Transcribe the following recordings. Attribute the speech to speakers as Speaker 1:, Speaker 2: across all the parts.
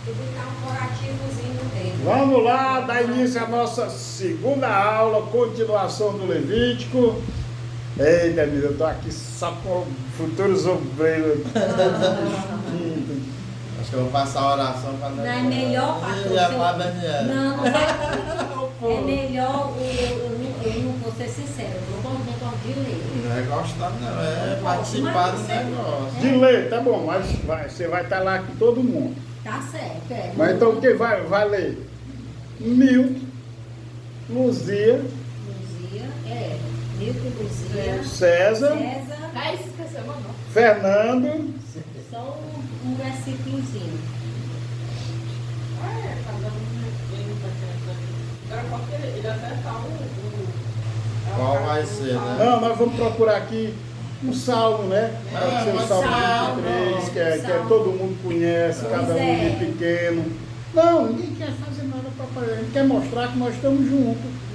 Speaker 1: E botar um corativozinho dentro.
Speaker 2: Vamos lá, dar início à nossa segunda aula, continuação do Levítico. Eita, eu estou aqui só com futuros obreiros.
Speaker 3: Acho que eu vou passar a oração para
Speaker 1: Não é melhor, pastor?
Speaker 3: Já para Daniela.
Speaker 1: Não, é melhor, eu não vou ser sincero, eu não gosto de ler.
Speaker 3: Não é gostar, não, é participar do negócio.
Speaker 2: De ler, tá bom, mas você vai estar lá com todo mundo.
Speaker 1: Tá certo, é.
Speaker 2: Mas então quem vai ler? Milton, Luzia,
Speaker 1: Milton, Luzia,
Speaker 2: César,
Speaker 1: César,
Speaker 4: Esqueceu, não.
Speaker 2: Fernando.
Speaker 1: só um versículozinho.
Speaker 4: Tá dando um agora pode ele acertar
Speaker 3: Qual vai ser, né?
Speaker 2: Não, nós vamos procurar aqui um salmo, né? Pode ser o
Speaker 3: um
Speaker 2: Salmo
Speaker 3: salmo,
Speaker 2: 23, que é
Speaker 1: salmo.
Speaker 2: todo mundo conhece, cada um
Speaker 1: é.
Speaker 2: de pequeno. Não, ninguém quer fazer nada para fazer. A gente quer mostrar que nós estamos juntos.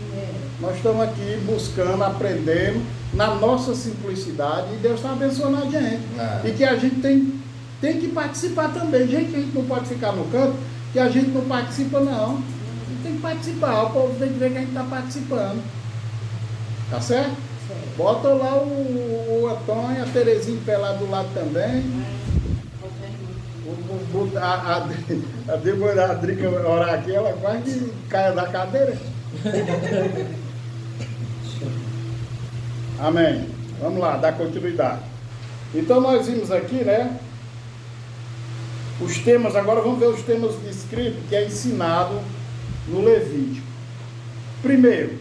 Speaker 2: Nós estamos aqui buscando, aprendendo na nossa simplicidade e Deus está abençoando a gente.
Speaker 3: É.
Speaker 2: E que a gente tem que participar também. Gente, a gente não pode ficar no canto, que a gente não participa, não. A gente tem que participar, o povo tem que ver que a gente está participando. Tá certo? Bota lá o Antônio, a Terezinha em pé lá do lado também. A Débora, a Drica orar aqui, ela quase que cai da cadeira. Amém. Vamos lá, dar continuidade. Então nós vimos aqui, né? Os temas, agora vamos ver os temas descritos que é ensinado no Levítico. Primeiro,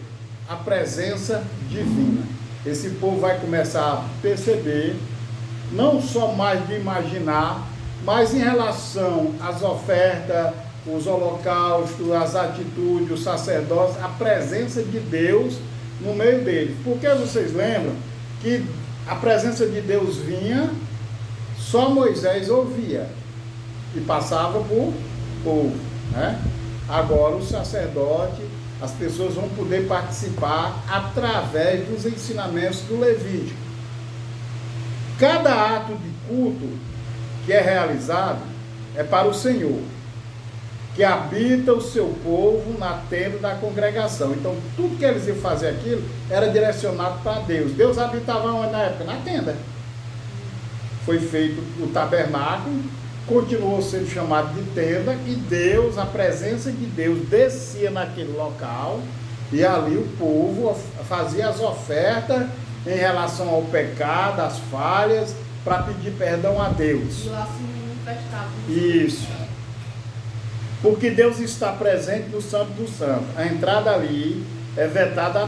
Speaker 2: a presença divina. Esse povo vai começar a perceber, não só mais de imaginar, mas em relação às ofertas, os holocaustos, as atitudes, os sacerdotes, a presença de Deus no meio deles. Porque vocês lembram que a presença de Deus vinha, só Moisés ouvia e passava por povo, né? Agora o sacerdote, as pessoas vão poder participar através dos ensinamentos do Levítico. Cada ato de culto que é realizado é para o Senhor, que habita o seu povo na tenda da congregação. Então, tudo que eles iam fazer aquilo era direcionado para Deus. Deus habitava onde na época? Na tenda. Foi feito o tabernáculo, continuou sendo chamado de tenda, e Deus, a presença de Deus, descia naquele local, e ali o povo fazia as ofertas em relação ao pecado, às falhas, para pedir perdão a Deus.
Speaker 4: E lá se manifestava.
Speaker 2: Isso. Porque Deus está presente no Santo dos Santos. A entrada ali é vedada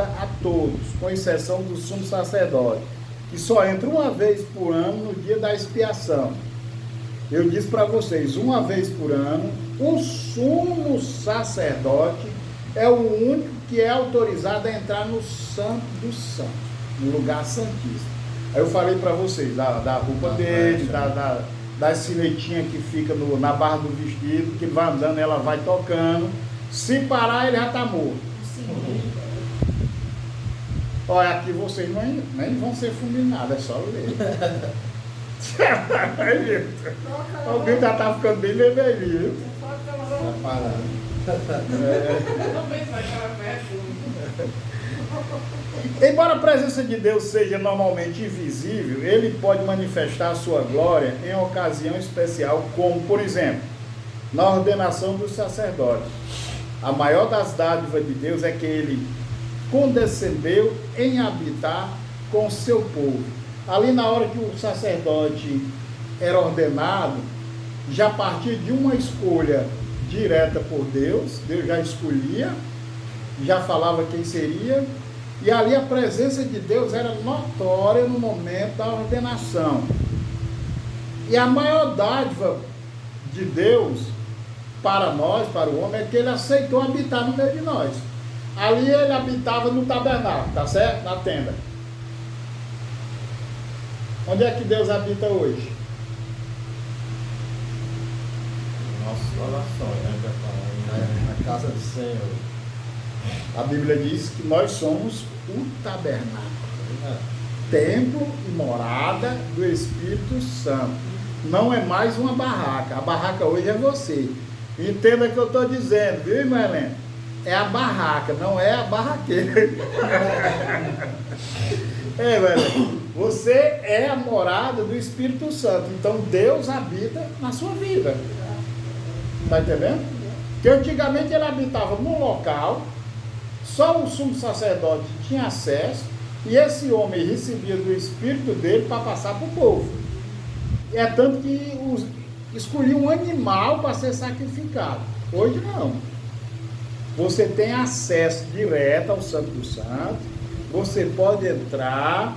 Speaker 2: a todos, com exceção do sumo sacerdote, que só entra uma vez por ano no dia da expiação. Eu disse para vocês, uma vez por ano, o sumo sacerdote é o único que é autorizado a entrar no Santo dos Santos, no lugar santíssimo. Aí eu falei para vocês da roupa dele, das sinetinhas que fica na barra do vestido, que vai andando, ela vai tocando. Se parar, ele já está morto.
Speaker 1: Sim.
Speaker 2: Olha, aqui vocês nem vão ser fulminados, é só ler. Alguém já está ficando bem vermelhinho, viu?
Speaker 3: Tá parando.
Speaker 4: Também vai aquela perto.
Speaker 2: Embora a presença de Deus seja normalmente invisível, ele pode manifestar a sua glória em ocasião especial, como, por exemplo, na ordenação dos sacerdotes. A maior das dádivas de Deus é que ele condescendeu em habitar com o seu povo. Ali na hora que o sacerdote era ordenado, já partia de uma escolha direta por Deus, Deus já escolhia, já falava quem seria, e ali a presença de Deus era notória no momento da ordenação. E a maior dádiva de Deus para nós, para o homem, é que ele aceitou habitar no meio de nós. Ali ele habitava no tabernáculo, tá certo? Na tenda. Onde é que Deus habita hoje?
Speaker 3: Nossas orações, né? Na casa do Senhor.
Speaker 2: A Bíblia diz que nós somos o tabernáculo, templo e morada do Espírito Santo. não é mais uma barraca. A barraca hoje é você. Entenda o que eu estou dizendo, viu, irmã Helena? É a barraca, não é a barraqueira. Velho, você é a morada do Espírito Santo. Então Deus habita na sua vida. Está entendendo? Que antigamente ele habitava num local, só o sumo sacerdote tinha acesso, e esse homem recebia do Espírito dele para passar para o povo. É tanto que escolhia um animal para ser sacrificado. Hoje não. Você tem acesso direto ao Santo dos Santos, você pode entrar,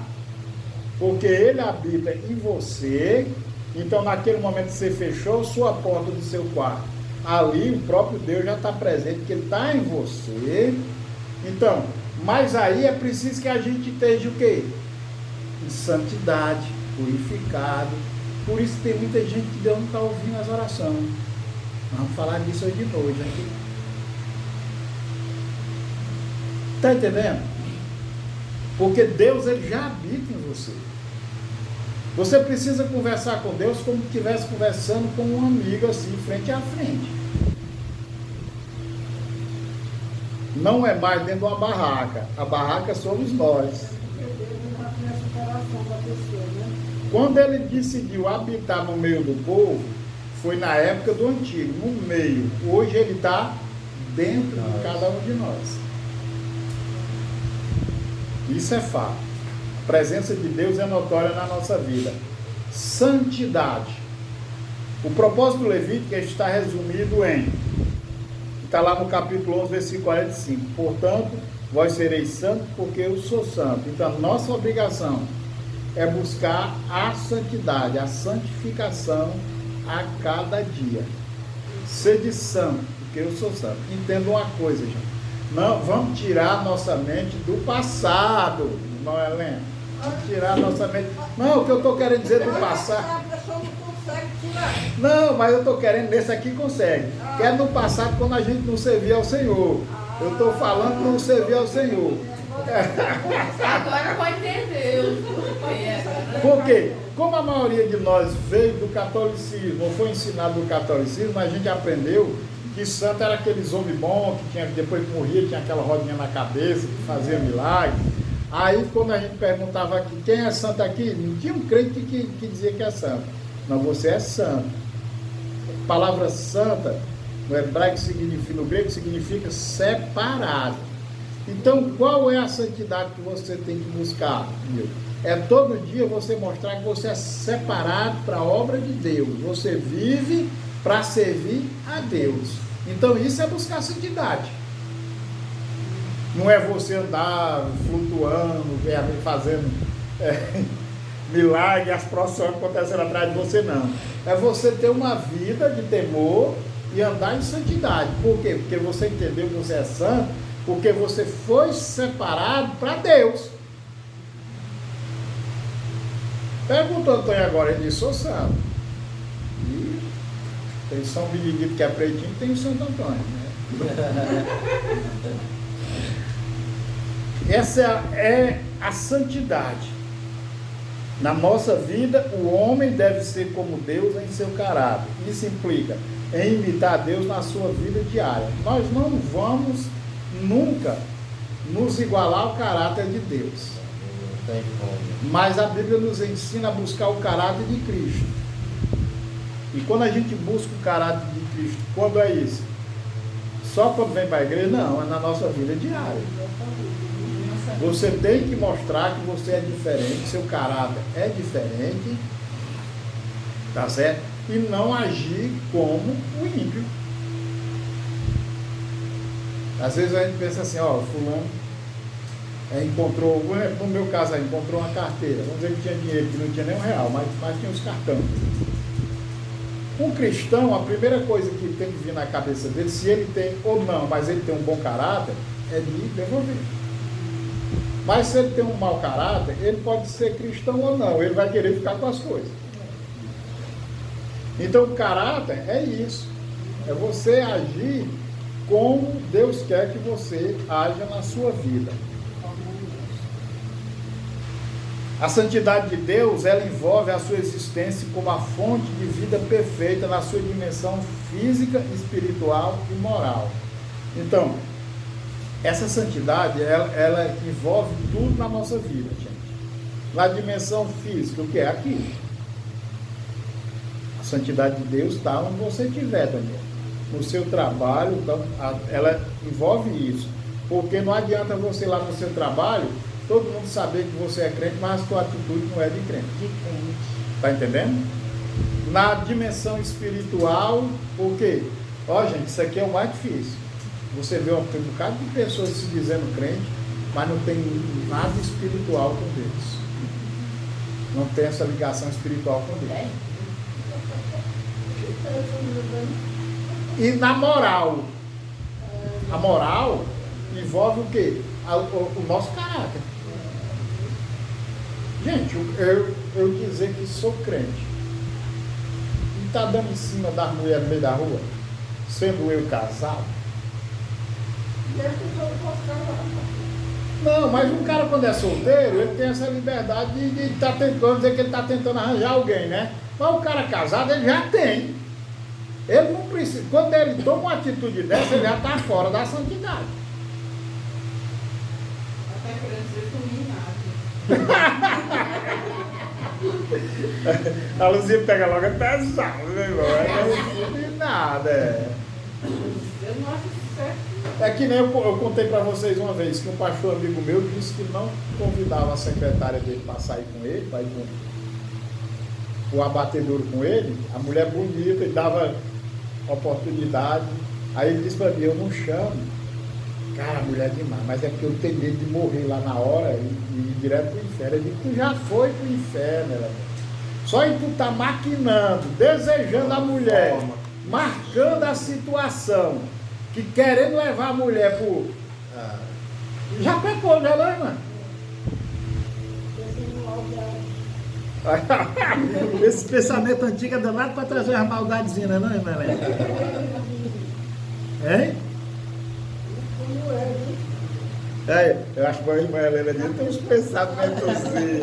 Speaker 2: porque ele habita em você. Então naquele momento que você fechou sua porta do seu quarto, ali o próprio Deus já está presente, porque ele está em você. Então, mas aí é preciso que a gente esteja o quê? Em santidade, purificado. Por isso tem muita gente que Deus não está ouvindo as orações. Vamos falar disso hoje de noite aqui. Está entendendo? Porque Deus ele já habita em você. Você precisa conversar com Deus como se estivesse conversando com um amigo assim, frente a frente. Não é mais dentro de uma barraca. A barraca somos nós. Quando ele decidiu habitar no meio do povo, foi na época do antigo, no meio. Hoje ele está dentro de cada um de nós. Isso é fato. A presença de Deus é notória na nossa vida. Santidade. O propósito levítico está resumido está lá no capítulo 11, versículo 45. Portanto, vós sereis santos porque eu sou santo. Então, nossa obrigação é buscar a santidade, a santificação a cada dia. Sede santo, porque eu sou santo. Entenda uma coisa, gente. Não, vamos tirar nossa mente do passado, irmão Helena. Vamos tirar nossa mente. Não, o que eu estou querendo dizer do passado.
Speaker 4: A pessoa não consegue tirar.
Speaker 2: Não, mas eu estou querendo, nesse aqui consegue. Que é no passado, quando a gente não servia ao Senhor. Eu estou falando não servir ao Senhor.
Speaker 4: Agora vai entender.
Speaker 2: Por quê? Como a maioria de nós veio do catolicismo, ou foi ensinado do catolicismo, a gente aprendeu que santo era aqueles homens bons, que tinha, depois que morria, tinha aquela rodinha na cabeça, que fazia milagre. Aí, quando a gente perguntava aqui, quem é santo aqui? Não tinha um crente que dizia que é santo. Não, você é santo. A palavra santa, no hebraico significa, no grego significa separado. Então, qual é a santidade que você tem que buscar, meu? É todo dia você mostrar que você é separado para a obra de Deus. Você vive para servir a Deus. Então, isso é buscar santidade. Não é você andar flutuando, fazendo milagre, as procissões acontecendo atrás de você, não. É você ter uma vida de temor e andar em santidade. Por quê? Porque você entendeu que você é santo, porque você foi separado para Deus. Pergunta o Antônio agora, ele disse, sou santo. E tem São Benedito que é pretinho, tem o Santo Antônio, né? Essa é a santidade. Na nossa vida, o homem deve ser como Deus em seu caráter. Isso implica em imitar Deus na sua vida diária. Nós não vamos nunca nos igualar ao caráter de Deus.
Speaker 3: Não tem como.
Speaker 2: Mas a Bíblia nos ensina a buscar o caráter de Cristo. E quando a gente busca o caráter de Cristo, quando é isso? Só quando vem para a igreja? Não, é na nossa vida diária. Você tem que mostrar que você é diferente, seu caráter é diferente, tá certo? E não agir como o ímpio. Às vezes a gente pensa assim, ó, fulano encontrou, no meu caso aí, encontrou uma carteira, vamos dizer que tinha dinheiro, que não tinha nem R$1, mas tinha os cartões. Um cristão, a primeira coisa que tem que vir na cabeça dele, se ele tem ou não, mas ele tem um bom caráter, é de devolver. Mas se ele tem um mau caráter, ele pode ser cristão ou não, ele vai querer ficar com as coisas. Então o caráter é isso, é você agir como Deus quer que você haja na sua vida. A santidade de Deus, ela envolve a sua existência como a fonte de vida perfeita na sua dimensão física, espiritual e moral. Então, essa santidade, ela envolve tudo na nossa vida, gente. Na dimensão física, o que é aqui? A santidade de Deus está onde você estiver, Daniel. No seu trabalho, então, ela envolve isso. Porque não adianta você lá no seu trabalho, todo mundo saber que você é crente, mas a sua atitude não é de crente.
Speaker 1: De crente.
Speaker 2: Está entendendo? Na dimensão espiritual, por quê? Ó, gente, isso aqui é o mais difícil. Você vê um bocado de pessoas se dizendo crente, mas não tem nada espiritual com Deus. Não tem essa ligação espiritual com Deus. E na moral, a moral envolve o quê? O nosso caráter. Gente, eu dizer que sou crente e está dando em cima das mulheres no meio da rua, sendo eu casado. Não, mas um cara quando é solteiro, ele tem essa liberdade de estar tentando dizer que ele está tentando arranjar alguém, né? Mas o cara casado, ele já tem. Ele não precisa. Quando ele toma uma atitude dessa, ele já está fora da santidade.
Speaker 4: Até querendo ser dominado.
Speaker 2: A Luzia pega logo, é pesado, né, irmão? Não é nada,
Speaker 4: Eu não acho isso certo.
Speaker 2: É que nem eu contei para vocês uma vez que um pastor amigo meu disse que não convidava a secretária dele para sair com ele, para ir com o abatedouro com ele, a mulher bonita, e dava oportunidade. Aí ele disse para mim, eu não chamo. Cara, a mulher é demais, mas é porque eu tenho medo de morrer lá na hora e ir direto pro inferno. Eu digo, tu já foi pro inferno, ela. Só em tu tá maquinando, desejando a mulher, marcando a situação, que querendo levar a mulher pro... Já pecou, já não, irmã? Esse pensamento antigo é danado para trazer uma maldadezinha, não é, irmã Helena? Hein? É, eu acho que a irmã Helena disse, tem uns pensamentos assim.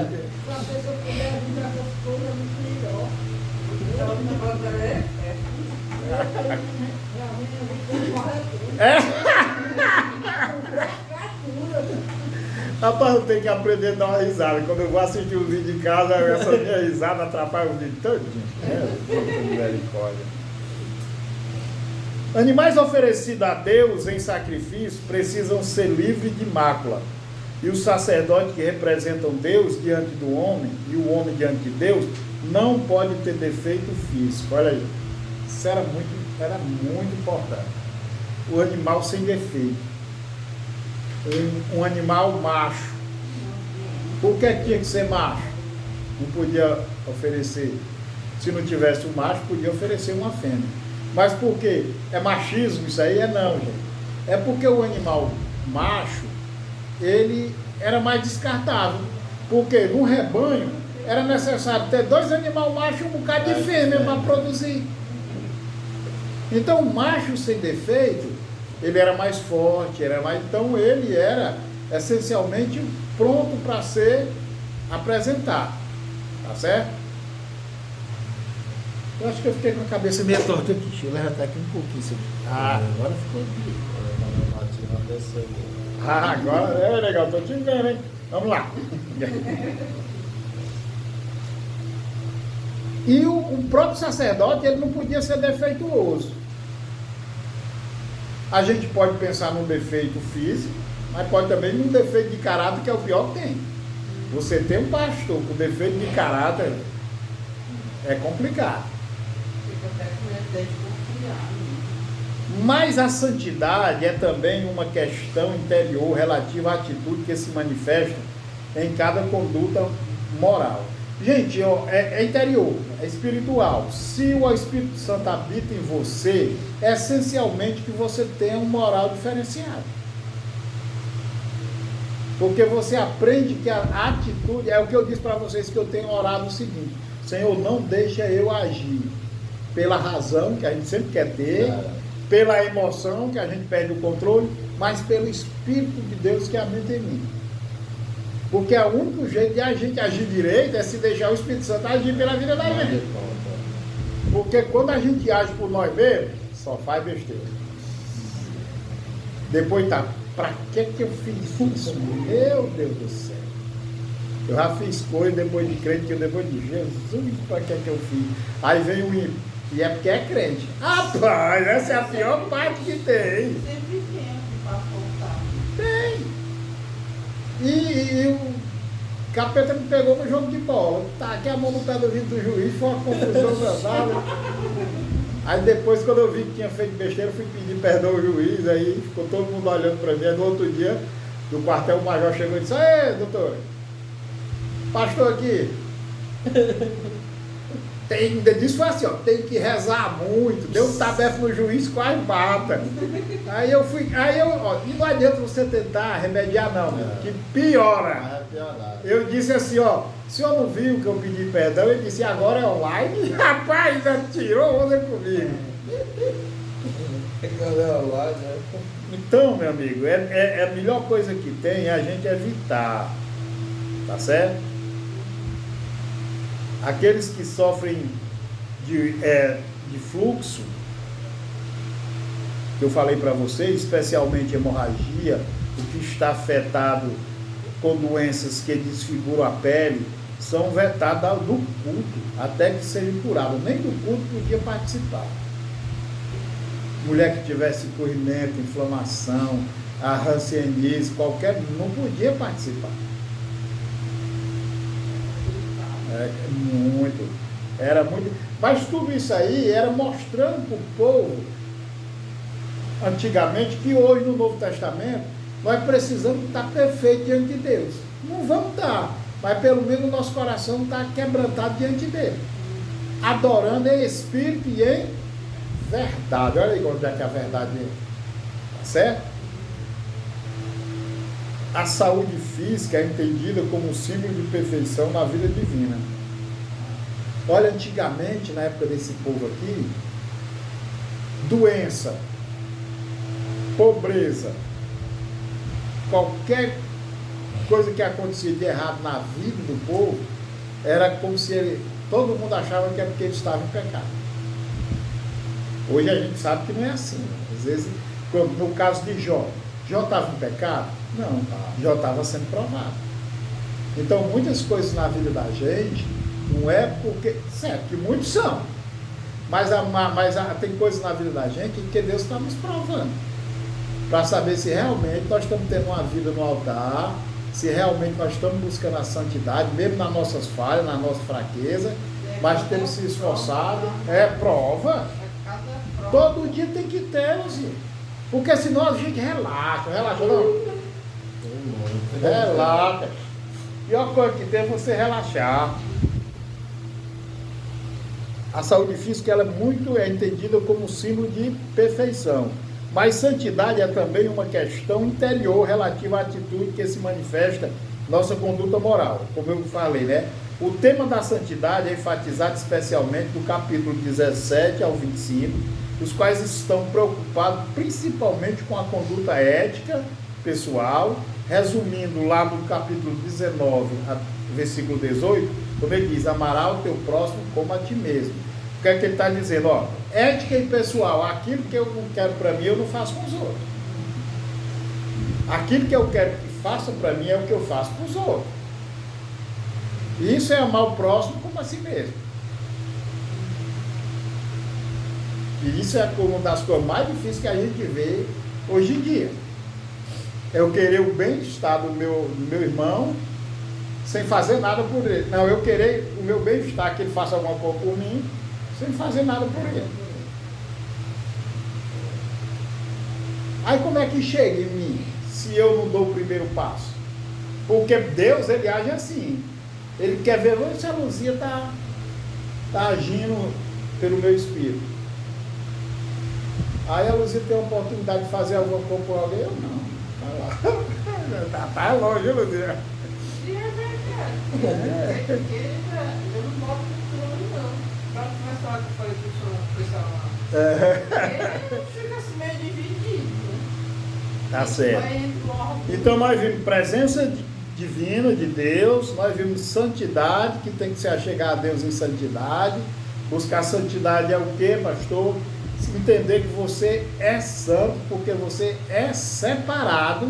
Speaker 2: Rapaz, eu tenho que aprender a dar uma risada. Quando eu vou assistir um vídeo em casa, essa minha risada atrapalha o vídeo todinho. Misericórdia. Animais oferecidos a Deus em sacrifício precisam ser livres de mácula. E os sacerdotes que representam Deus diante do homem e o homem diante de Deus não pode ter defeito físico. Olha aí, isso era muito importante. O animal sem defeito. Um animal macho. Por que tinha que ser macho? Não podia oferecer. Se não tivesse um macho, podia oferecer uma fêmea. Mas por quê? É machismo isso aí? É não, gente. É porque o animal macho, ele era mais descartável. Porque no rebanho era necessário ter 2 animais machos e um bocado de fêmea para produzir. Então o macho sem defeito, ele era mais forte, então ele era essencialmente pronto para ser apresentado. Tá certo? Eu acho que eu fiquei com a cabeça meio torta aqui. Deixa eu levantar aqui um pouquinho. Isso aqui. Agora ficou aqui. Agora é legal, estou te vendo, hein? Vamos lá. E o próprio sacerdote, ele não podia ser defeituoso. A gente pode pensar num defeito físico, mas pode também num defeito de caráter, que é o pior que tem. Você tem um pastor com defeito de caráter, é complicado. Mas a santidade é também uma questão interior relativa à atitude que se manifesta em cada conduta moral. Gente, é interior, é espiritual. Se o Espírito Santo habita em você, é essencialmente que você tenha um moral diferenciado. Porque você aprende que a atitude, é o que eu disse para vocês, que eu tenho orado o seguinte: Senhor, não deixa eu agir pela razão que a gente sempre quer ter, pela emoção que a gente perde o controle, mas pelo Espírito de Deus que habita em mim. Porque o único jeito de a gente agir direito é se deixar o Espírito Santo agir pela vida da gente. Porque quando a gente age por nós mesmos, só faz besteira. Depois tá, pra que eu fiz isso? Meu Deus do céu. Eu já fiz coisa depois de crente, que eu depois de Jesus, pra que eu fiz? Aí vem o ímpio, e é porque é crente. Rapaz, essa é a pior parte que tem.
Speaker 4: Sempre tem para voltar.
Speaker 2: Tem. E o capeta me pegou no jogo de bola. Taquei a mão no pé do vidro do juiz, foi uma confusão danada. Aí depois, quando eu vi que tinha feito besteira, fui pedir perdão ao juiz, aí ficou todo mundo olhando pra mim. Aí no outro dia, do quartel, o major chegou e disse: "Ei, doutor, pastor aqui, ainda disse foi assim, ó, tem que rezar muito, deu um tabefe no juiz, quase mata." Aí eu, ó, e não adianta você tentar remediar não, que piora. Eu disse assim, ó, o senhor não viu que eu pedi perdão? Ele disse: "E agora é online?" Rapaz, ainda tirou onda comigo. Então, meu amigo, a melhor coisa que tem é a gente evitar, tá certo? Aqueles que sofrem de fluxo, que eu falei para vocês, especialmente hemorragia, o que está afetado com doenças que desfiguram a pele, são vetados do culto, até que sejam curados. Nem do culto podia participar. Mulher que tivesse corrimento, inflamação, a hanseníase, qualquer, não podia participar. Era muito, mas tudo isso aí era mostrando para o povo, antigamente, que hoje no Novo Testamento, nós precisamos estar perfeitos diante de Deus. Não vamos estar, mas pelo menos o nosso coração está quebrantado diante dele, adorando em espírito e em verdade. Olha aí onde é que é a verdade dele, tá certo? A saúde física é entendida como um símbolo de perfeição na vida divina. Olha, antigamente, na época desse povo aqui, doença, pobreza, qualquer coisa que acontecia de errado na vida do povo, era como se todo mundo achava que é porque eles estavam em pecado. Hoje a gente sabe que não é assim. Às vezes, no caso de Jó estava em pecado? Não, Jó estava sendo provado. Então, muitas coisas na vida da gente, não é porque, certo, que muitos são, mas tem coisas na vida da gente que Deus está nos provando, para saber se realmente nós estamos tendo uma vida no altar, se realmente nós estamos buscando a santidade, mesmo nas nossas falhas, na nossa fraqueza, mas temos se esforçado. É prova. Todo dia tem que ter, assim, porque senão a gente relaxa não. Relaxa. A pior coisa que tem é você relaxar. A saúde física ela é entendida como símbolo de perfeição. Mas santidade é também uma questão interior relativa à atitude que se manifesta nossa conduta moral. Como eu falei, né? O tema da santidade é enfatizado especialmente do capítulo 17 ao 25, os quais estão preocupados principalmente com a conduta ética pessoal, resumindo lá no capítulo 19, versículo 18, como ele diz: amará o teu próximo como a ti mesmo. O que é que ele está dizendo? Ó, ética e pessoal, aquilo que eu não quero para mim, eu não faço com os outros. Aquilo que eu quero que faça para mim é o que eu faço para os outros. E isso é amar o próximo como a si mesmo. E isso é uma das coisas mais difíceis que a gente vê hoje em dia. É eu querer o bem-estar do meu irmão sem fazer nada por ele. Não, eu querer o meu bem-estar, que ele faça alguma coisa por mim, sem fazer nada por ele. Aí como é que chega em mim, se eu não dou o primeiro passo? Porque Deus, ele age assim. Ele quer ver se a Luzia está agindo pelo meu espírito. Aí a Luzia tem a oportunidade de fazer alguma coisa por alguém, eu não. Tá longe, viu, Luzia?
Speaker 4: E é verdade. Porque eu não boto no trono, não. Para começar que foi o pessoal lá. Ele fica assim meio dividido.
Speaker 2: Tá certo. Então nós vimos presença divina de Deus, nós vimos santidade, que tem que se achegar a Deus em santidade. Buscar santidade é o que, pastor? Entender que você é santo, porque você é separado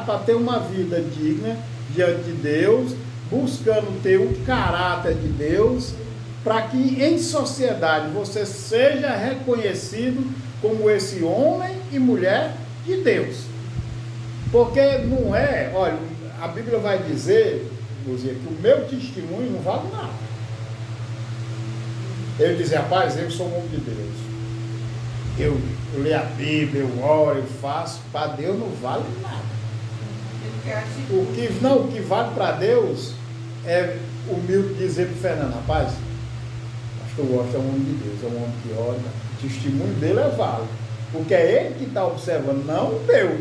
Speaker 2: para ter uma vida digna diante de Deus, buscando ter o caráter de Deus, para que em sociedade você seja reconhecido como esse homem e mulher de Deus. Porque não é, olha, a Bíblia vai dizer, Luzia, que o meu testemunho não vale nada. Eu dizer, rapaz, eu sou um homem de Deus. Eu leio a Bíblia, eu oro, eu faço, para Deus não vale nada. O que vale para Deus é humilde dizer para o Fernando, rapaz, pastor Gosta é um homem de Deus, é um homem que ora, o testemunho dele é válido, porque é ele que está observando, não o meu.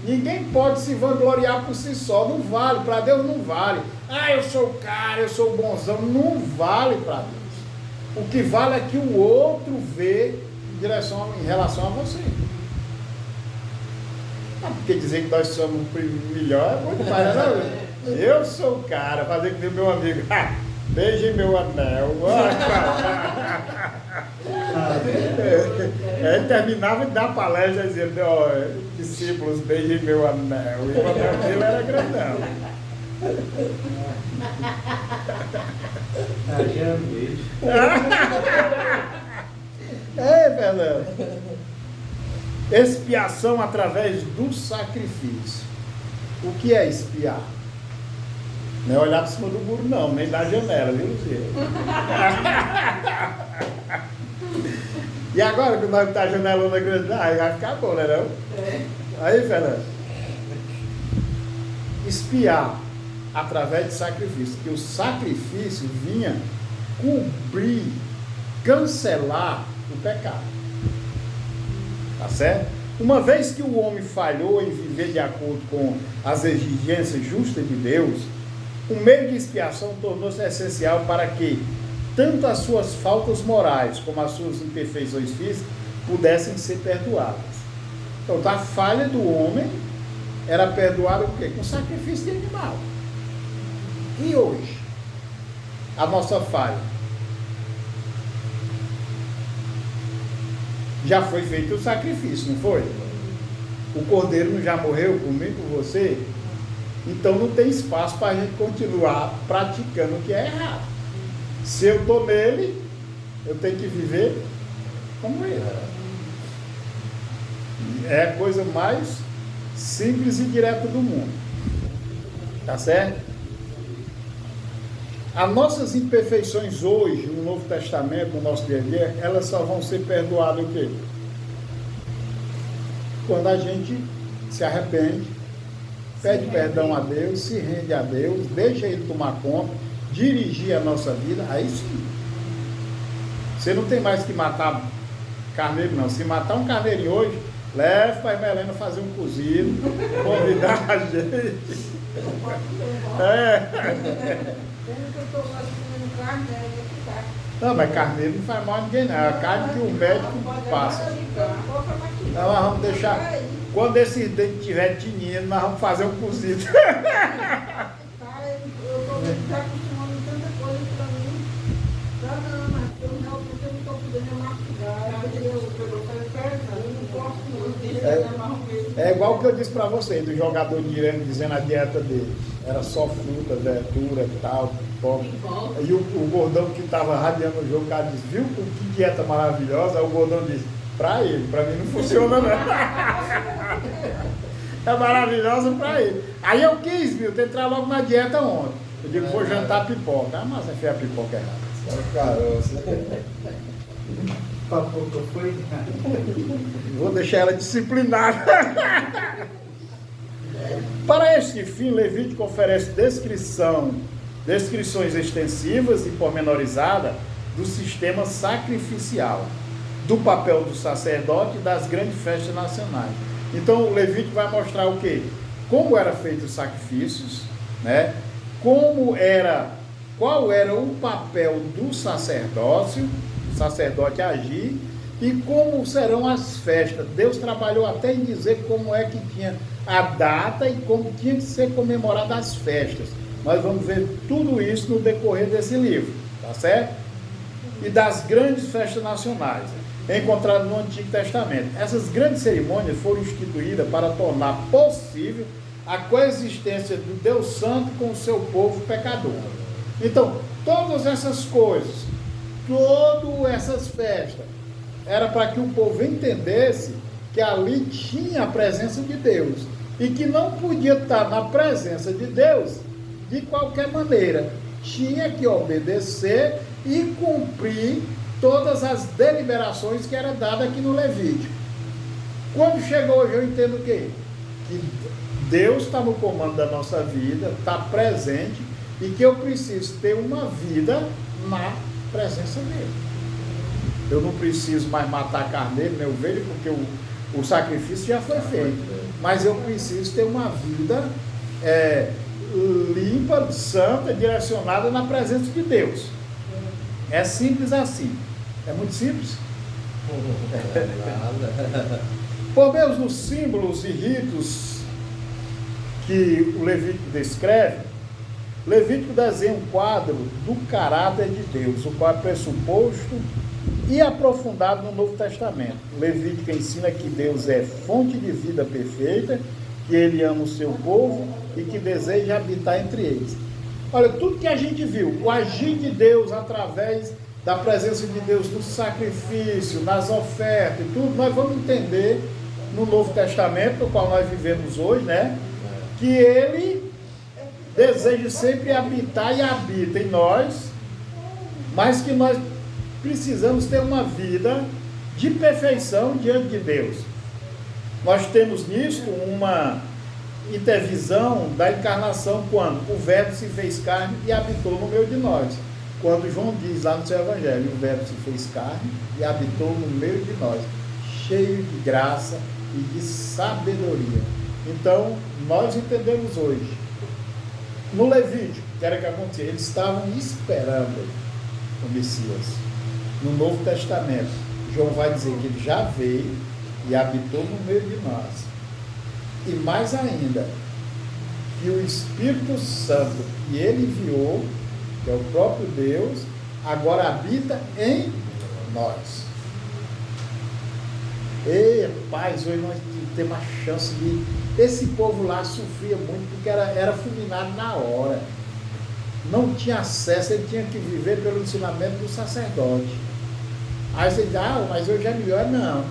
Speaker 2: Ninguém pode se vangloriar por si só, não vale, para Deus não vale. Ah, eu sou o cara, eu sou o bonzão, não vale para Deus. O que vale é que o outro vê em relação a você. Porque dizer que nós somos o melhor é muito mais, não? Eu sou o cara, fazer que nem meu amigo. Beije meu anel. Ele terminava de dar palestra dizendo, ó, discípulos, beije meu anel. E o anel dele era grandão.
Speaker 3: Já beijo.
Speaker 2: É, Fernando. Expiação através do sacrifício. O que é expiar? Não é olhar para cima do muro, não, nem da janela, viu, Luzia? E agora que nós estamos a janelona grande, aí vai ficar bom, né, não?
Speaker 4: É.
Speaker 2: Aí, Fernando. Expiar através de sacrifício. Que o sacrifício vinha cobrir, cancelar o pecado. Tá certo? Uma vez que o homem falhou em viver de acordo com as exigências justas de Deus, o meio de expiação tornou-se essencial para que tanto as suas faltas morais como as suas imperfeições físicas pudessem ser perdoadas. Então, a falha do homem era perdoada com o quê? Com sacrifício de animal. E hoje? A nossa falha? Já foi feito o sacrifício, não foi? O cordeiro não já morreu por mim, por você? Então não tem espaço para a gente continuar praticando o que é errado. Se eu estou nele, eu tenho que viver como ele. É a coisa mais simples e direta do mundo. Tá certo? As nossas imperfeições hoje, no Novo Testamento, no nosso dia a dia, elas só vão ser perdoadas o quê? Quando a gente se arrepende, pede perdão a Deus, se rende a Deus, deixa Ele tomar conta, dirigir a nossa vida, aí sim. Você não tem mais que matar carneiro, não. Se matar um carneirinho hoje, leve para a Irmã Helena fazer um cozido, convidar a gente. Não, mas carneiro não faz mal a ninguém, não. É a carne que o médico passa. Então nós vamos deixar. Quando esse dente estiver tinindo, nós vamos fazer um cozido.
Speaker 4: Eu estou acostumando tanta coisa para mim. Mas eu não estou podendo mastigar. Eu não posso,
Speaker 2: é igual o que eu disse para você, do jogador de Irene dizendo a dieta dele. Era só fruta, verdura e tal, pipoca. E o gordão que estava radiando o jogo, o cara disse, viu que dieta maravilhosa? Aí o gordão disse, para ele, para mim não funciona não. É maravilhosa para ele. Aí eu quis, viu, entrar logo na dieta ontem. Eu digo, vou jantar pipoca. Ah, mas você fez a pipoca errada.
Speaker 3: Caroça. Papoca foi.
Speaker 2: Vou deixar ela disciplinada. Para este fim, Levítico oferece descrições extensivas e pormenorizadas do sistema sacrificial, do papel do sacerdote e das grandes festas nacionais. Então, o Levítico vai mostrar o quê? Como eram feitos os sacrifícios, né? Qual era o papel do sacerdócio, o sacerdote agir, e como serão as festas. Deus trabalhou até em dizer como é que tinha a data e como tinha que ser comemorada as festas. Nós vamos ver tudo isso no decorrer desse livro, tá certo? E das grandes festas nacionais, encontradas no Antigo Testamento. Essas grandes cerimônias foram instituídas para tornar possível a coexistência do Deus Santo com o seu povo pecador. Então, todas essas coisas, todas essas festas, era para que o povo entendesse que ali tinha a presença de Deus e que não podia estar na presença de Deus de qualquer maneira. Tinha que obedecer e cumprir todas as deliberações que eram dadas aqui no Levítico. Quando chegou hoje, eu entendo o quê? Que Deus está no comando da nossa vida, está presente, e que eu preciso ter uma vida na presença dele. Eu não preciso mais matar carneiro, nem ovelha, porque o sacrifício já foi feito. Mas eu preciso ter uma vida limpa, santa, direcionada na presença de Deus. É simples assim. É muito simples. Por meio dos símbolos e ritos que o Levítico descreve, Levítico desenha um quadro do caráter de Deus, o qual é pressuposto e aprofundado no Novo Testamento. Levítico ensina que Deus é fonte de vida perfeita, que Ele ama o seu povo e que deseja habitar entre eles. Olha, tudo que a gente viu, o agir de Deus através da presença de Deus no sacrifício, nas ofertas e tudo, nós vamos entender no Novo Testamento, no qual nós vivemos hoje, né? Que Ele deseja sempre habitar e habita em nós, mas que nós precisamos ter uma vida de perfeição diante de Deus. Nós temos nisto uma intervisão da encarnação, quando o Verbo se fez carne e habitou no meio de nós. Quando João diz lá no seu Evangelho, o Verbo se fez carne e habitou no meio de nós, cheio de graça e de sabedoria. Então, nós entendemos hoje, no Levítico, que era que acontecia, eles estavam esperando o Messias. No Novo Testamento, João vai dizer que ele já veio e habitou no meio de nós. E mais ainda, que o Espírito Santo que ele enviou, que é o próprio Deus, agora habita em nós. E, paz, hoje nós temos a chance de... Esse povo lá sofria muito porque era fulminado na hora. Não tinha acesso, ele tinha que viver pelo ensinamento do sacerdote. Aí você diz, mas hoje é melhor. Não,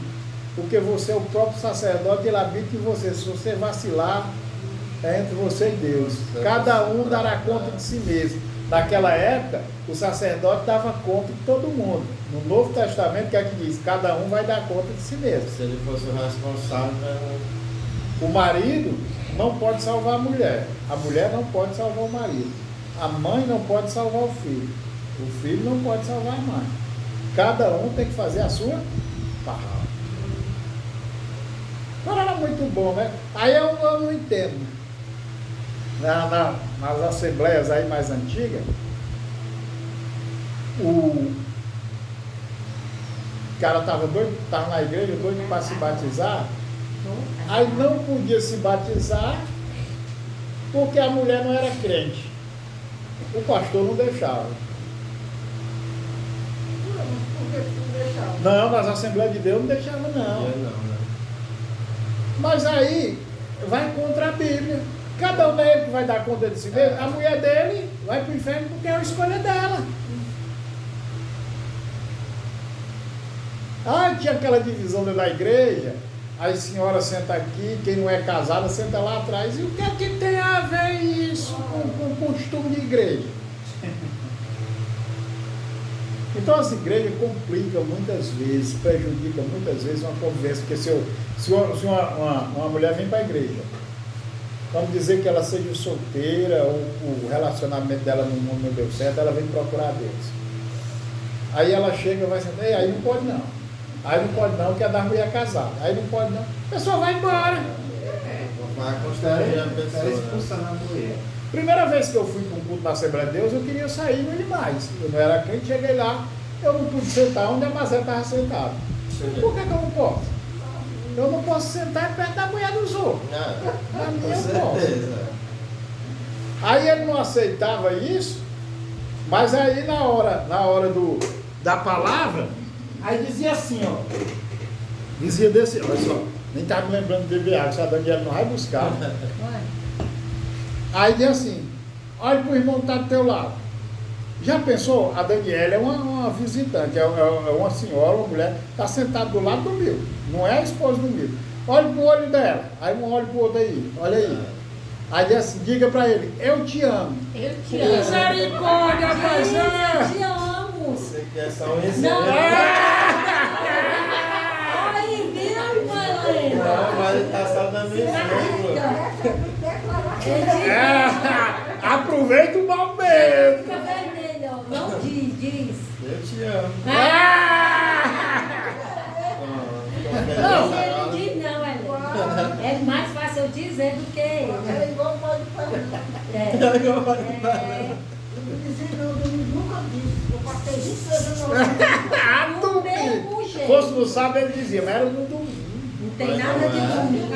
Speaker 2: porque você é o próprio sacerdote, ele habita em você. Se você vacilar, é entre você e Deus. Cada um dará conta de si mesmo. Naquela época, o sacerdote dava conta de todo mundo. No Novo Testamento, que é que diz? Cada um vai dar conta de si mesmo.
Speaker 3: Se ele fosse o responsável...
Speaker 2: O marido não pode salvar a mulher não pode salvar o marido, a mãe não pode salvar o filho não pode salvar a mãe. Cada um tem que fazer a sua parte. Mas era muito bom, né? Aí eu não entendo. Nas assembleias aí mais antigas, o cara estava na igreja doido para se batizar. Aí não podia se batizar porque a mulher não era crente. O pastor não deixava.
Speaker 4: Por que não deixava?
Speaker 2: Não, nas Assembleias de Deus não deixava, não. Mas aí vai contra a Bíblia. Cada um dele que vai dar conta de si mesmo. A mulher dele vai para o inferno porque é a escolha dela. Tinha aquela divisão dentro da igreja. Aí a senhora senta aqui, quem não é casada senta lá atrás. E o que é que tem a ver isso com o costume de igreja? Então as igrejas complicam muitas vezes, prejudicam muitas vezes uma convivência. Porque se uma mulher vem para a igreja, vamos dizer que ela seja solteira, ou o relacionamento dela no mundo não deu certo, ela vem procurar Deus. Aí ela chega e vai sentar, aí não pode não. Aí não pode não, que é da mulher casada. Aí não pode não. A pessoa vai embora.
Speaker 3: Vai constranger a pessoa.
Speaker 5: Expulsando a mulher.
Speaker 2: Primeira vez que eu fui para um culto na Assembleia de Deus, eu queria sair no demais. Eu não era crente, cheguei lá, eu não pude sentar onde a Mazé estava sentada. Por que eu não posso? Eu não posso sentar perto da mulher dos outros. Na minha eu posso. Aí ele não aceitava isso, mas aí na hora da palavra, aí dizia assim, ó. Dizia desse, olha só, nem estava me lembrando de beber água, se a Daniela não vai buscar. Aí dizia assim, olha para o irmão que está do teu lado. Já pensou? A Daniela é uma visitante, é uma senhora, uma mulher, está sentada do lado do meu, não é a esposa do meu. Olha para o olho dela, aí um olho para o outro aí, olha aí. Aí diz assim, diga para ele, eu te amo.
Speaker 1: Eu te amo.
Speaker 2: Misericórdia, rapaz.
Speaker 1: Eu te amo.
Speaker 3: Você quer só um exemplo?
Speaker 1: Aí, viu, Marlene?
Speaker 3: Não, mas ele tá só dando exemplo.
Speaker 2: Aproveita o momento.
Speaker 1: Fica vermelho, ó. Não diz.
Speaker 3: Eu te amo.
Speaker 1: Não, ele não diz não, Helena. É mais fácil eu dizer do que ele.
Speaker 4: É igual pode fazer. Eu dizia, não, eu nunca disse. Eu passei 20 anos
Speaker 1: Do mesmo jeito.
Speaker 2: Fosse no sábado ele dizia, mas era no domingo.
Speaker 1: Não tem nada de domingo.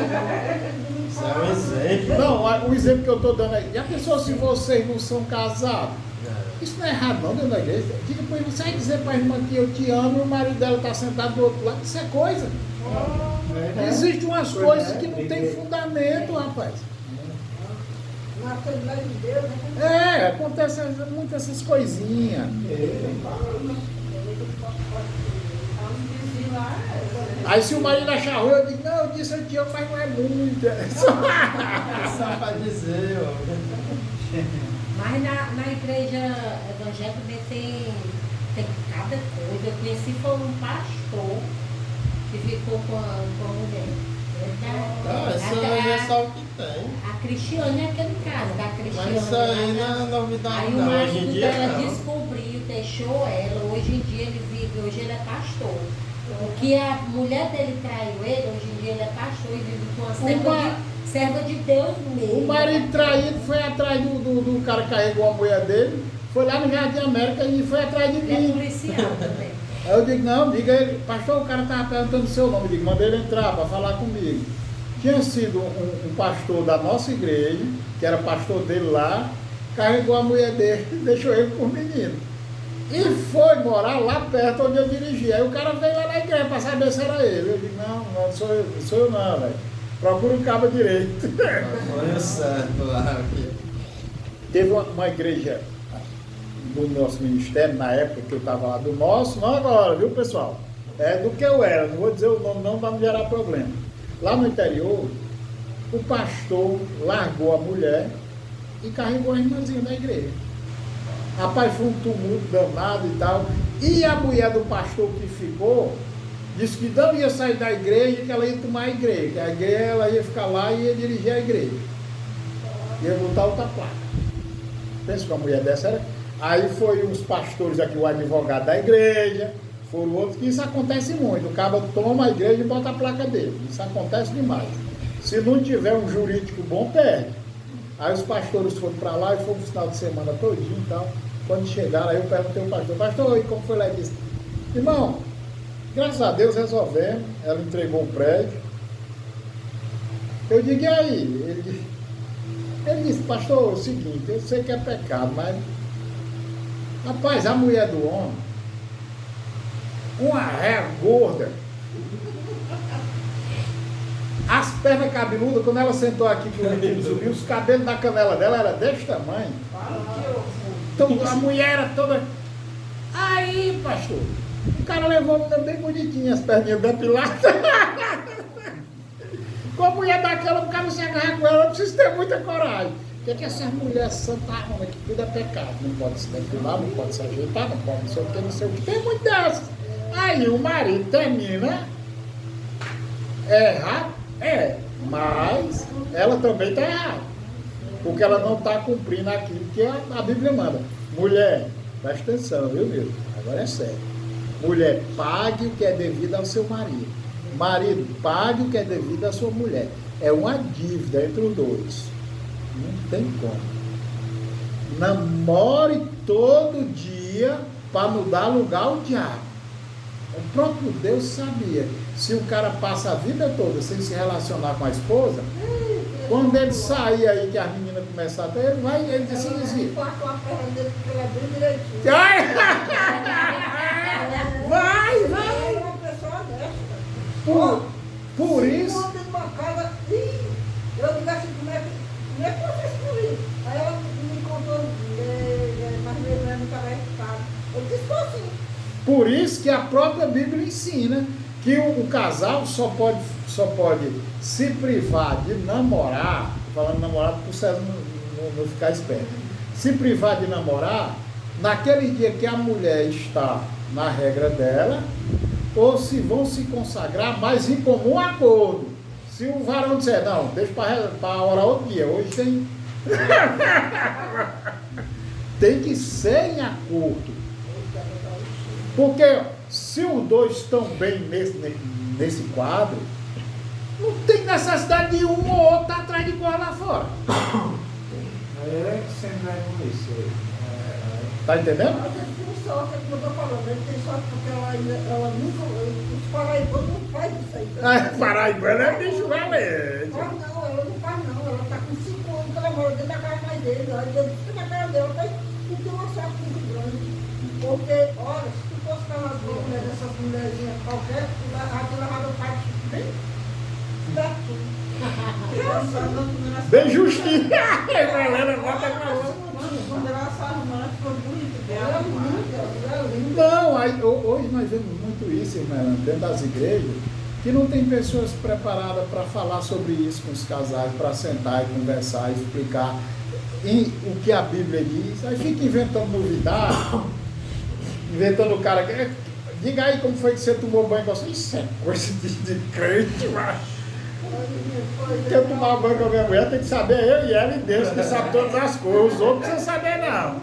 Speaker 3: Isso é um exemplo.
Speaker 2: Não, o exemplo que eu estou dando aí. Já pensou se vocês não são casados? Isso não é errado não dentro da igreja. Diga para ele, você vai dizer para a irmã que eu te amo e o marido dela está sentado do outro lado. Isso é coisa. Existem umas coisas que não tem fundamento, rapaz.
Speaker 4: na Assembleia de Deus, né?
Speaker 2: Acontece muitas essas coisinhas. Aí se o marido achar ruim, eu digo, não, eu disse eu te amo, mas não é muito.
Speaker 3: Só para dizer, ó.
Speaker 1: Mas na igreja evangélica tem cada coisa. Eu conheci foi um pastor que ficou com a mulher.
Speaker 3: Isso aí é só o que tem.
Speaker 1: A Cristiane é aquele caso da Cristiane.
Speaker 3: Mas isso aí não é novidade.
Speaker 1: Aí o
Speaker 3: Não, hoje em
Speaker 1: marido
Speaker 3: dia
Speaker 1: dela
Speaker 3: não.
Speaker 1: descobriu, deixou ela. Hoje em dia ele vive, hoje ele é pastor. O que a mulher dele traiu ele, hoje em dia ele é pastor e vive com uma serva de Deus mesmo.
Speaker 2: O marido traído foi atrás do cara que carregou a mulher dele, foi lá no Jardim América e foi atrás de
Speaker 1: Ele é
Speaker 2: mim.
Speaker 1: policial também.
Speaker 2: Aí eu digo, não, diga ele, pastor, o cara estava perguntando o seu nome, eu digo, manda ele entrar para falar comigo. Tinha sido um pastor da nossa igreja, que era pastor dele lá, carregou a mulher dele, deixou ele com o menino. E foi morar lá perto onde eu dirigia. Aí o cara veio lá na igreja para saber se era ele. Eu digo, não sou eu não, velho. Procura o cabo direito.
Speaker 3: Foi o certo lá.
Speaker 2: Teve uma igreja do nosso ministério, na época que eu estava lá, do nosso, não agora, viu pessoal? É do que eu era, não vou dizer o nome não para não gerar problema. Lá no interior, o pastor largou a mulher e carregou a irmãzinha da igreja. Rapaz, foi um tumulto danado e tal. E a mulher do pastor que ficou, disse que não ia sair da igreja, que ela ia tomar a igreja. Que a igreja ela ia ficar lá e ia dirigir a igreja. Ia botar outra placa. Pensa que a mulher dessa era. Aí foi os pastores aqui, o advogado da igreja, foram outros, que isso acontece muito. O cara toma a igreja e bota a placa dele. Isso acontece demais. Se não tiver um jurídico bom, perde. Aí os pastores foram para lá e foram no final de semana todinho e tal. Quando chegaram, aí eu perguntei ao pastor, e como foi lá? Ele disse, irmão, graças a Deus resolvemos, ela entregou o prédio. Eu digo, e aí? Ele disse, pastor, é o seguinte, eu sei que é pecado, mas, rapaz, a mulher do homem, uma ré gorda, as pernas cabeludas, quando ela sentou aqui que o menino subiu, os cabelos da canela dela eram desse tamanho. Então a mulher era toda. Aí, pastor, o cara levou bem bonitinho as perninhas depiladas. Com a mulher daquela, o cara se agarrar com ela, não precisa ter muita coragem. O que essas mulheres santarronas que tudo é pecado? Não pode se depilar, não pode se ajeitar, não pode não sei o que, não sei o que. Tem muito dessas. Aí o marido termina, erra, mas ela também está errada. Porque ela não está cumprindo aquilo que a Bíblia manda. Mulher, presta atenção, viu, meu? Agora é sério. Mulher, pague o que é devido ao seu marido. Marido, pague o que é devido à sua mulher. É uma dívida entre os dois. Não tem como. Namore todo dia para não dar lugar ao diabo. O próprio Deus sabia. Se o cara passa a vida toda sem se relacionar com a esposa, quando ele sair aí, que as meninas começarem a ter, ele decide. Vai!
Speaker 4: É uma pessoa honesta.
Speaker 2: Por isso.
Speaker 4: Eu digo assim, como é que vocês viram? Aí ela me contou, mas meu irmão não estava registrado. Eu disse assim.
Speaker 2: Por isso que a própria Bíblia ensina que o casal só pode se privar de namorar, falando namorar para o César não ficar esperto, se privar de namorar naquele dia que a mulher está na regra dela, ou se vão se consagrar, mas em comum acordo. Se o varão disser, não, deixa para orar outro dia, hoje tem... tem que ser em acordo. Porque se os dois estão bem nesse quadro, não tem necessidade de um ou outro estar atrás de coisa lá fora.
Speaker 3: É que sempre vai acontecer.
Speaker 2: Tá entendendo?
Speaker 4: Mas ele tem sorte, é como eu estou falando, ele tem sorte porque ela nunca, os paraibanos não fazem isso aí.
Speaker 2: Paraibano é bicho valente.
Speaker 4: Ela não faz não, ela está com 5 anos que ela mora dentro da casa mais dele, aí eu disse na casa dela, mas não tem uma sorte muito grande. Porque, olha, se tu fosse casar com uma mulher dessas mulherzinhas qualquer, tu levava o pai bem pertinho.
Speaker 2: Bem justinho. Valendo, bota pra lá.
Speaker 4: Quando ela se arrumou, ela ficou bonita. Ela é linda.
Speaker 2: Não, hoje nós vemos muito isso, irmã, dentro das igrejas, que não tem pessoas preparadas para falar sobre isso com os casais, para sentar e conversar, e explicar o que a Bíblia diz. Aí fica inventando novidade, inventando o cara. Diga aí como foi que você tomou banho com você. Isso é coisa de crente, macho. Quer tomar banho com a minha mulher, tem que saber eu e ela e Deus, que sabe todas as coisas. Os outros não precisam saber, não.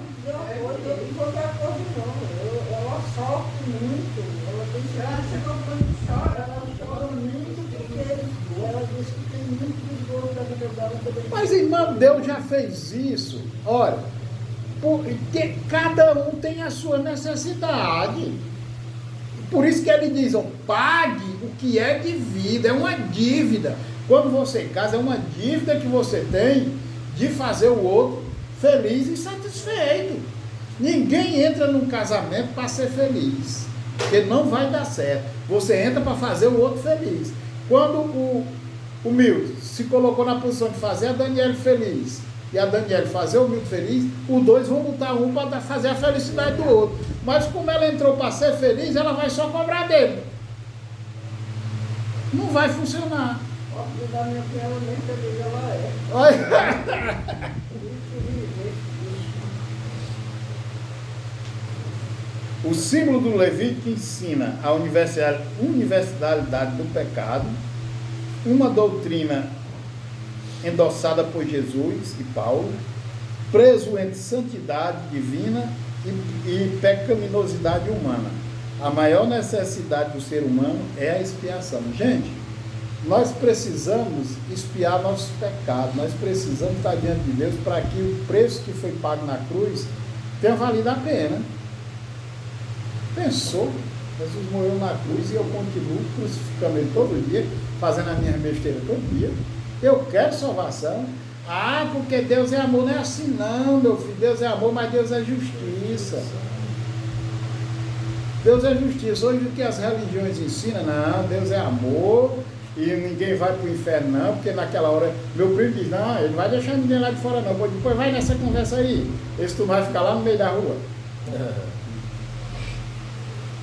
Speaker 4: Ela sofre muito, ela tem ela chora muito porque ela diz que tem muito desgosto da vida dela.
Speaker 2: Mas, irmão, Deus já fez isso. Olha, porque cada um tem a sua necessidade. Por isso que ele diz, pague o que é devida, é uma dívida. Quando você casa, é uma dívida que você tem de fazer o outro feliz e satisfeito. Ninguém entra num casamento para ser feliz, porque não vai dar certo. Você entra para fazer o outro feliz. Quando o Milton se colocou na posição de fazer a Daniela feliz e a Daniela fazer o Milton feliz, os dois vão lutar um para fazer a felicidade do outro. Mas como ela entrou para ser feliz, ela vai só cobrar dele. Não vai funcionar.
Speaker 4: Da minha filha, ela nem feliz ela é.
Speaker 2: Olha. O símbolo do Levítico ensina a universalidade do pecado, uma doutrina endossada por Jesus e Paulo, preso entre santidade divina e pecaminosidade humana. A maior necessidade do ser humano é a expiação. Gente, nós precisamos expiar nossos pecados, nós precisamos estar diante de Deus para que o preço que foi pago na cruz tenha valido a pena. Pensou, Jesus morreu na cruz e eu continuo crucificando ele todo dia, fazendo a minha besteira todo dia. Eu quero salvação. Ah, porque Deus é amor. Não é assim não, meu filho. Deus é amor, mas Deus é justiça. Deus é justiça. Hoje o que as religiões ensinam, não, Deus é amor e ninguém vai para o inferno não, porque naquela hora, meu primo diz, não, ele não vai deixar ninguém lá de fora não, depois vai nessa conversa aí, esse tu vai ficar lá no meio da rua.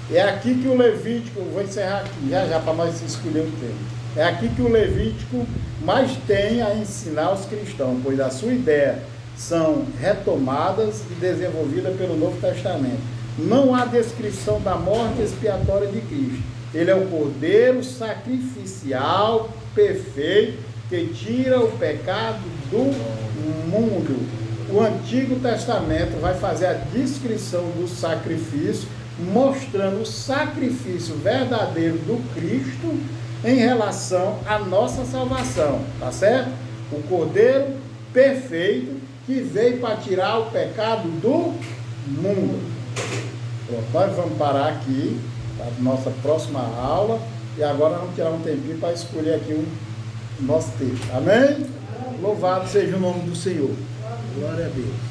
Speaker 2: É aqui que o Levítico, vou encerrar aqui, já para nós escolher o tema. É aqui que o Levítico mais tem a ensinar aos cristãos, pois a sua ideia são retomadas e desenvolvidas pelo Novo Testamento. Não há descrição da morte expiatória de Cristo. Ele é o Cordeiro sacrificial perfeito que tira o pecado do mundo. O Antigo Testamento vai fazer a descrição do sacrifício, mostrando o sacrifício verdadeiro do Cristo em relação à nossa salvação, tá certo? O Cordeiro perfeito que veio para tirar o pecado do mundo. Pronto, nós vamos parar aqui, a nossa próxima aula. E agora vamos tirar um tempinho para escolher aqui o nosso texto. Amém? Louvado seja o nome do Senhor. Glória a Deus.